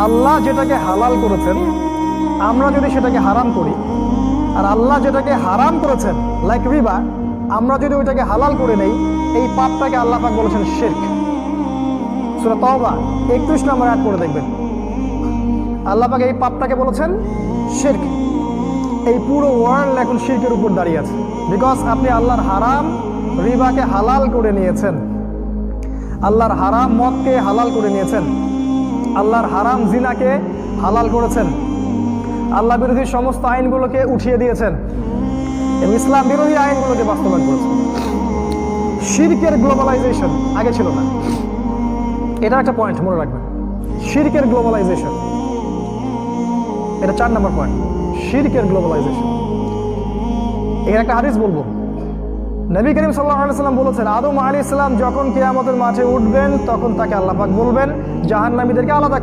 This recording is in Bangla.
আল্লাহ যেটাকে হালাল করেছেন আমরা যদি সেটাকে হারাম করি, আর আল্লাহ যেটাকে হারাম করেছেন লাইক রিবা আমরা যদি ওইটাকে হালাল করে নেই, এই পাপটাকে আল্লাহ পাক বলেছেন শিরক। সূরা তাওবা 31 নম্বর আয়াত পড়ে দেখবেন, আল্লাহ পাক এই পাপটাকে বলেছেন শিরক। এই পুরো ওয়ার্ল্ড এখন শিরকের উপর দাঁড়িয়ে আছে, বিকজ আপনি আল্লাহর হারাম রিবাকে হালাল করে নিয়েছেন, আল্লাহর হারাম মদকে হালাল করে নিয়েছেন, আল্লাহর হারাম জিনাকে হালাল করেছেন, আল্লাহ বিরোধী সমস্ত আইনগুলোকে উঠিয়ে দিয়েছেন এবং ইসলাম বিরোধী আইনগুলোকে বাস্তবায়ন করেছেন। শিরকের গ্লোবালাইজেশন আগে ছিল না, এটা একটা পয়েন্ট মনে রাখবেন। শিরকের গ্লোবালাইজেশন, এটা 4 নম্বর পয়েন্ট, শিরকের গ্লোবালাইজেশন। এখানে একটা হাদিস বলবো, নবী করিম সাল্লাল্লাহু আলাইহি ওয়াসাল্লাম বলেছেন, আদম আলাইহিস সালাম যখন কিয়ামতের মাঠে উঠবেন তখন তাকে আল্লাহ পাক বলবেন জাহান্নামীদেরকে আলাদা